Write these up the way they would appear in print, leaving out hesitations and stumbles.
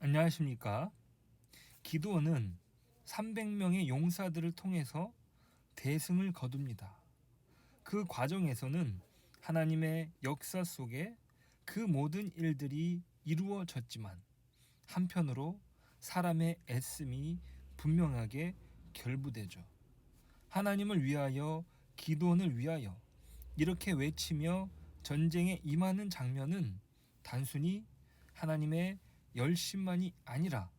안녕하십니까? 기드온은 300명의 용사들을 통해서 대승을 거둡니다. 그 과정에서는 하나님의 역사 속에 그 모든 일들이 이루어졌지만 한편으로 사람의 애씀이 분명하게 결부되죠. 하나님을 위하여, 기드온을 위하여 이렇게 외치며 전쟁에 임하는 장면은 단순히 하나님의 열심만이 아니라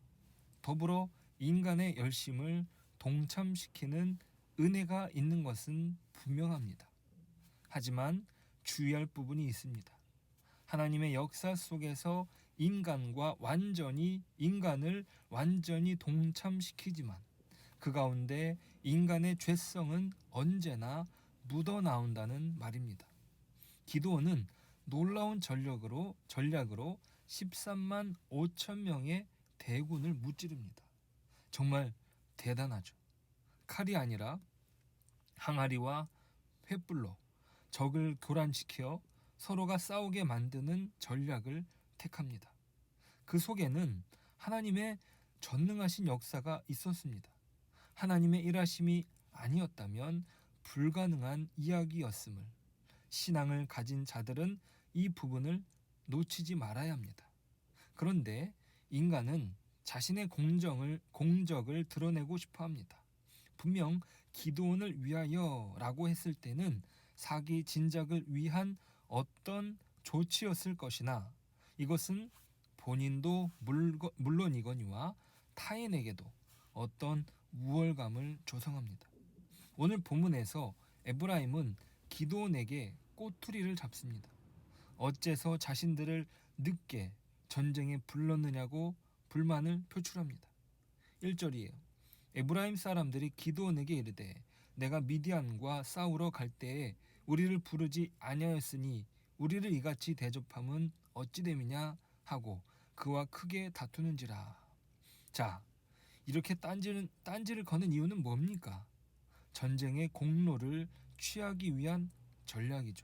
더불어 인간의 열심을 동참시키는 은혜가 있는 것은 분명합니다. 하지만 주의할 부분이 있습니다. 하나님의 역사 속에서 인간을 완전히 동참시키지만 그 가운데 인간의 죄성은 언제나 묻어나온다는 말입니다. 기드온은 놀라운 전략으로 13만 5천 명의 대군을 무찌릅니다. 정말 대단하죠. 칼이 아니라 항아리와 횃불로 적을 교란시켜 서로가 싸우게 만드는 전략을 택합니다. 그 속에는 하나님의 전능하신 역사가 있었습니다. 하나님의 일하심이 아니었다면 불가능한 이야기였음을 신앙을 가진 자들은 이 부분을 놓치지 말아야 합니다. 그런데 인간은 자신의 공적을 드러내고 싶어 합니다. 분명 기드온을 위하여라고 했을 때는 사기 진작을 위한 어떤 조치였을 것이나 이것은 본인도 물론이거니와 타인에게도 어떤 우월감을 조성합니다. 오늘 본문에서 에브라임은 기드온에게 꼬투리를 잡습니다. 어째서 자신들을 늦게 전쟁에 불렀느냐고 불만을 표출합니다. 1절이에요. 에브라임 사람들이 기드온에게 이르되 내가 미디안과 싸우러 갈 때에 우리를 부르지 아니하였으니 우리를 이같이 대접함은 어찌 됨이냐 하고 그와 크게 다투는지라. 자, 이렇게 딴지를 거는 이유는 뭡니까? 전쟁의 공로를 취하기 위한 전략이죠.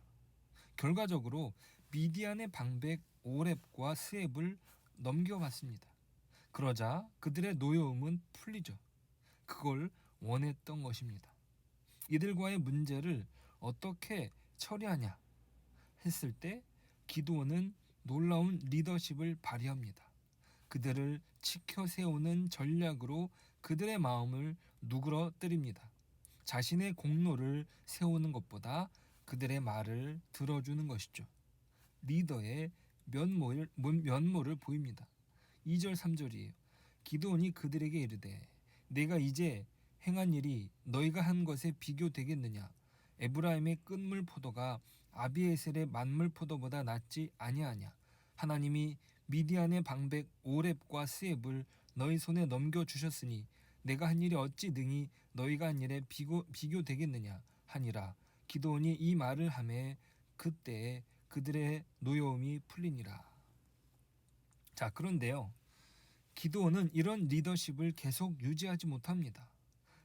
결과적으로 미디안의 방백 오렙과 스앱을 넘겨갔습니다. 그러자 그들의 노여움은 풀리죠. 그걸 원했던 것입니다. 이들과의 문제를 어떻게 처리하냐 했을 때 기드온은 놀라운 리더십을 발휘합니다. 그들을 지켜 세우는 전략으로 그들의 마음을 누그러뜨립니다. 자신의 공로를 세우는 것보다 그들의 말을 들어주는 것이죠. 리더의 면모를 보입니다. 2절 3절이에요. 기드온이 그들에게 이르되 내가 이제 행한 일이 너희가 한 것에 비교되겠느냐. 에브라임의 끈물 포도가 아비에셀의 만물 포도보다 낫지 아니하냐. 하나님이 미디안의 방백 오렙과 스앱을 너희 손에 넘겨주셨으니 내가 한 일이 어찌 능히 너희가 한 일에 비교되겠느냐 하니라. 기드온이 이 말을 하매 그때에 그들의 노여움이 풀리니라. 자, 그런데요. 기드온은 이런 리더십을 계속 유지하지 못합니다.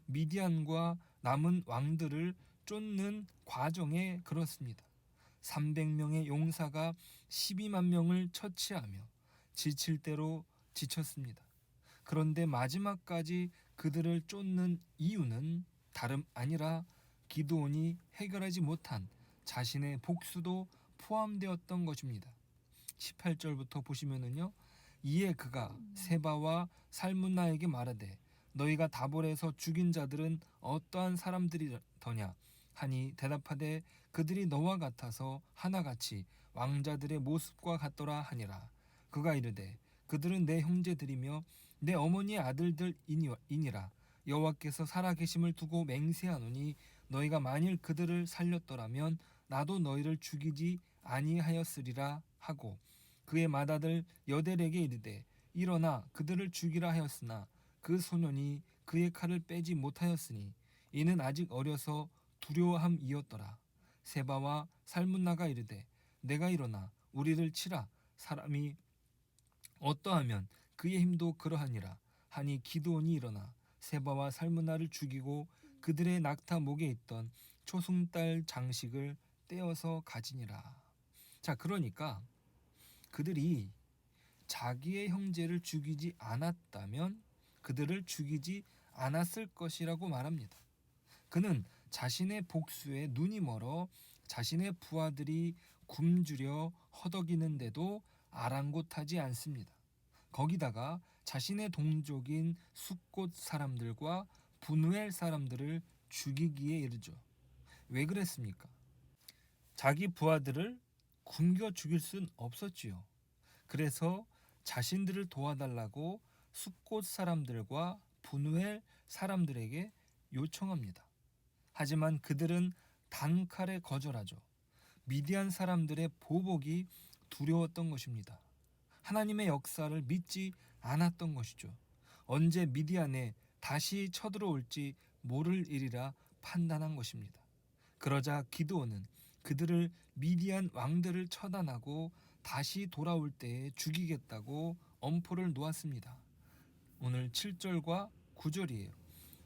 미디안과 남은 왕들을 쫓는 과정에 그렇습니다. 300명의 용사가 12만 명을 처치하며 지칠 대로 지쳤습니다. 그런데 마지막까지 그들을 쫓는 이유는 다름 아니라 기드온이 해결하지 못한 자신의 복수도 포함되었던 것입니다. 18절부터 보시면은요. 이에 그가 세바와 살문나에게 말하되 너희가 다볼에서 죽인 자들은 어떠한 사람들이더냐 하니 대답하되 그들이 너와 같아서 하나같이 왕자들의 모습과 같더라 하니라. 그가 이르되 그들은 내 형제들이며 내 어머니의 아들들이니라. 여호와께서 살아계심을 두고 맹세하노니 너희가 만일 그들을 살렸더라면 나도 너희를 죽이지 아니하였으리라 하고 그의 맏아들 여델에게 이르되 일어나 그들을 죽이라 하였으나 그 소년이 그의 칼을 빼지 못하였으니 이는 아직 어려서 두려워함이었더라. 세바와 살문나가 이르되 내가 일어나 우리를 치라. 사람이 어떠하면 그의 힘도 그러하니라 하니 기드온이 일어나 세바와 살문나를 죽이고 그들의 낙타 목에 있던 초승달 장식을 떼어서 가지니라. 자, 그러니까 그들이 자기의 형제를 죽이지 않았다면 그들을 죽이지 않았을 것이라고 말합니다. 그는 자신의 복수에 눈이 멀어 자신의 부하들이 굶주려 허덕이는데도 아랑곳하지 않습니다. 거기다가 자신의 동족인 숫곳 사람들과 분우엘 사람들을 죽이기에 이르죠. 왜 그랬습니까? 자기 부하들을 굶겨 죽일 순 없었지요. 그래서 자신들을 도와달라고 숫곳 사람들과 분우엘 사람들에게 요청합니다. 하지만 그들은 단칼에 거절하죠. 미디안 사람들의 보복이 두려웠던 것입니다. 하나님의 역사를 믿지 않았던 것이죠. 언제 미디안에 다시 쳐들어올지 모를 일이라 판단한 것입니다. 그러자 기드온은 그들을 미디안 왕들을 처단하고 다시 돌아올 때에 죽이겠다고 엄포를 놓았습니다. 오늘 7절과 9절이에요.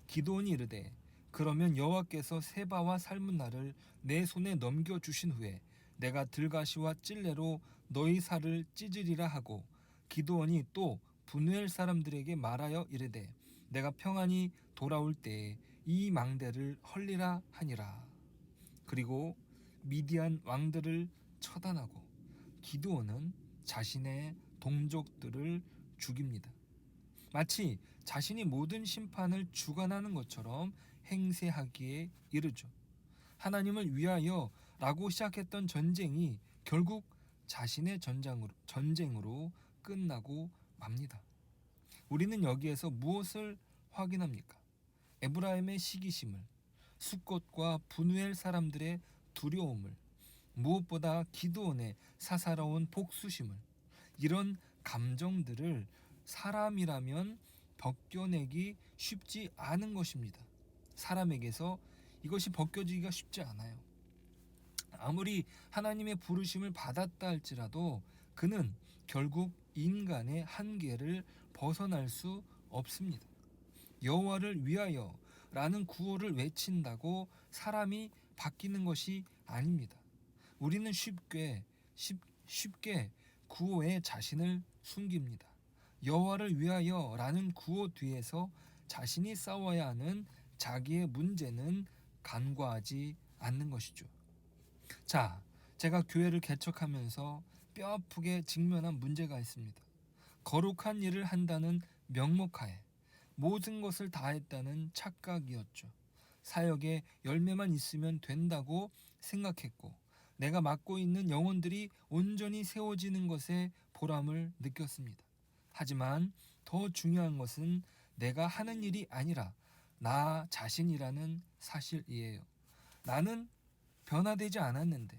기드온이 이르되 그러면 여호와께서 세바와 살문나를 내 손에 넘겨주신 후에 내가 들가시와 찔레로 너희 살을 찢으리라 하고 기드온이 또 분우엘 사람들에게 말하여 이르되 내가 평안히 돌아올 때에 이 망대를 헐리라 하니라. 그리고 미디안 왕들을 처단하고 기드온은 자신의 동족들을 죽입니다. 마치 자신이 모든 심판을 주관하는 것처럼 행세하기에 이르죠. 하나님을 위하여 라고 시작했던 전쟁이 결국 자신의 전쟁으로 끝나고 맙니다. 우리는 여기에서 무엇을 확인합니까? 에브라임의 시기심을, 숫곳과 분우엘 사람들의 두려움을, 무엇보다 기드온의 사사로운 복수심을, 이런 감정들을 사람이라면 벗겨내기 쉽지 않은 것입니다. 사람에게서 이것이 벗겨지기가 쉽지 않아요. 아무리 하나님의 부르심을 받았다 할지라도 그는 결국 인간의 한계를 벗어날 수 없습니다. 여호와를 위하여 라는 구호를 외친다고 사람이 바뀌는 것이 아닙니다. 우리는 쉽게 구호에 자신을 숨깁니다. 여호와를 위하여 라는 구호 뒤에서 자신이 싸워야 하는 자기의 문제는 간과하지 않는 것이죠. 자, 제가 교회를 개척하면서 뼈아프게 직면한 문제가 있습니다. 거룩한 일을 한다는 명목하에 모든 것을 다했다는 착각이었죠. 사역에 열매만 있으면 된다고 생각했고 내가 맡고 있는 영혼들이 온전히 세워지는 것에 보람을 느꼈습니다. 하지만 더 중요한 것은 내가 하는 일이 아니라 나 자신이라는 사실이에요. 나는 변화되지 않았는데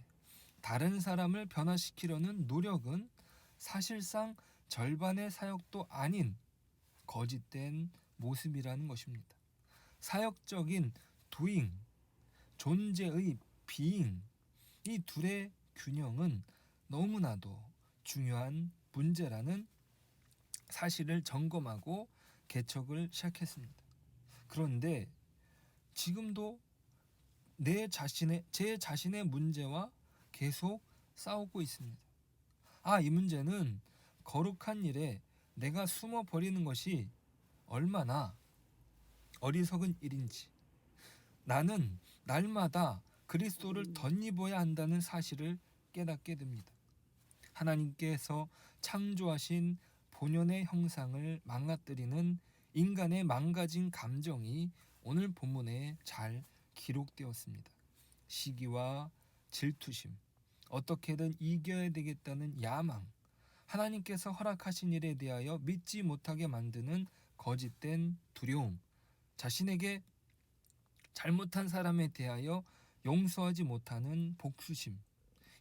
다른 사람을 변화시키려는 노력은 사실상 절반의 사역도 아닌 거짓된 모습이라는 것입니다. 사역적인 doing, 존재의 being, 이 둘의 균형은 너무나도 중요한 문제라는 사실을 점검하고 개척을 시작했습니다. 그런데 지금도 제 자신의 문제와 계속 싸우고 있습니다. 이 문제는 거룩한 일에 내가 숨어 버리는 것이 얼마나 어리석은 일인지, 나는 날마다 그리스도를 덧입어야 한다는 사실을 깨닫게 됩니다. 하나님께서 창조하신 본연의 형상을 망가뜨리는 인간의 망가진 감정이 오늘 본문에 잘 기록되었습니다. 시기와 질투심, 어떻게든 이겨야 되겠다는 야망, 하나님께서 허락하신 일에 대하여 믿지 못하게 만드는 거짓된 두려움, 자신에게 잘못한 사람에 대하여 용서하지 못하는 복수심,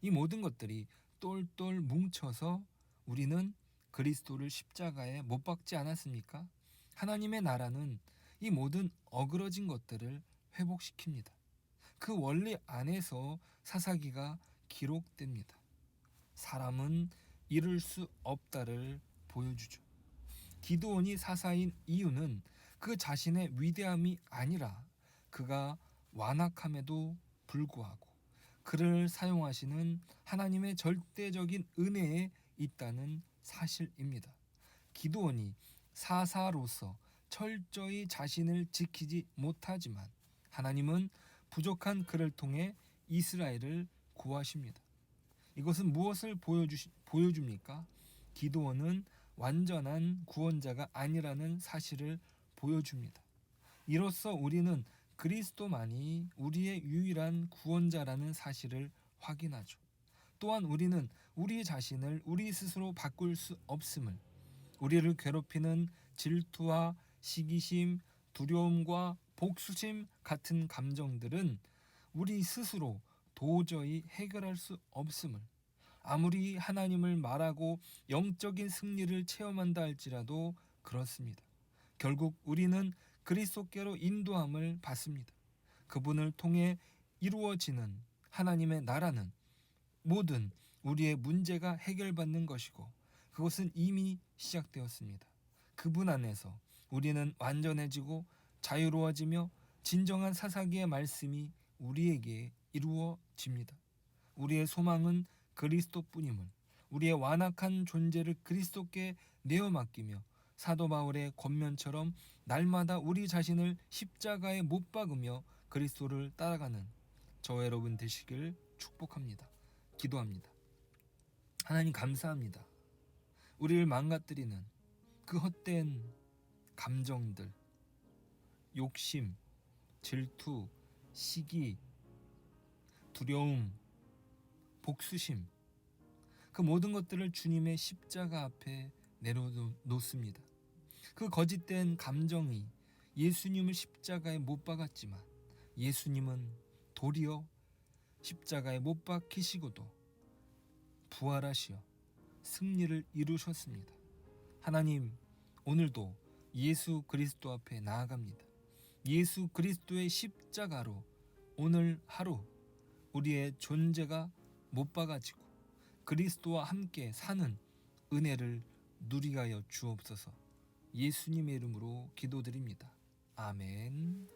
이 모든 것들이 똘똘 뭉쳐서 우리는 그리스도를 십자가에 못 박지 않았습니까? 하나님의 나라는 이 모든 어그러진 것들을 회복시킵니다. 그 원리 안에서 사사기가 기록됩니다. 사람은 이룰 수 없다를 보여주죠. 기드온이 사사인 이유는 그 자신의 위대함이 아니라 그가 완악함에도 불구하고 그를 사용하시는 하나님의 절대적인 은혜에 있다는 사실입니다. 기드온이 사사로서 철저히 자신을 지키지 못하지만 하나님은 부족한 그를 통해 이스라엘을 구하십니다. 이것은 무엇을 보여줍니까? 기드온은 완전한 구원자가 아니라는 사실을 보여줍니다. 이로써 우리는 그리스도만이 우리의 유일한 구원자라는 사실을 확인하죠. 또한 우리는 우리 자신을 우리 스스로 바꿀 수 없음을, 우리를 괴롭히는 질투와 시기심, 두려움과 복수심 같은 감정들은 우리 스스로 도저히 해결할 수 없음을, 아무리 하나님을 말하고 영적인 승리를 체험한다 할지라도 그렇습니다. 결국 우리는 그리스도께로 인도함을 받습니다. 그분을 통해 이루어지는 하나님의 나라는 모든 우리의 문제가 해결받는 것이고 그것은 이미 시작되었습니다. 그분 안에서 우리는 완전해지고 자유로워지며 진정한 사사기의 말씀이 우리에게 이루어집니다. 우리의 소망은 그리스도뿐임을, 우리의 완악한 존재를 그리스도께 내어 맡기며 사도 바울의 권면처럼 날마다 우리 자신을 십자가에 못 박으며 그리스도를 따라가는 저와 여러분 되시길 축복합니다. 기도합니다. 하나님 감사합니다. 우리를 망가뜨리는 그 헛된 감정들, 욕심, 질투, 시기, 두려움, 복수심, 그 모든 것들을 주님의 십자가 앞에 내려놓습니다. 그 거짓된 감정이 예수님을 십자가에 못 박았지만 예수님은 도리어 십자가에 못 박히시고도 부활하시어 승리를 이루셨습니다. 하나님, 오늘도 예수 그리스도 앞에 나아갑니다. 예수 그리스도의 십자가로 오늘 하루 우리의 존재가 못 박아지고 그리스도와 함께 사는 은혜를 누리게 하여 주옵소서. 예수님의 이름으로 기도드립니다. 아멘.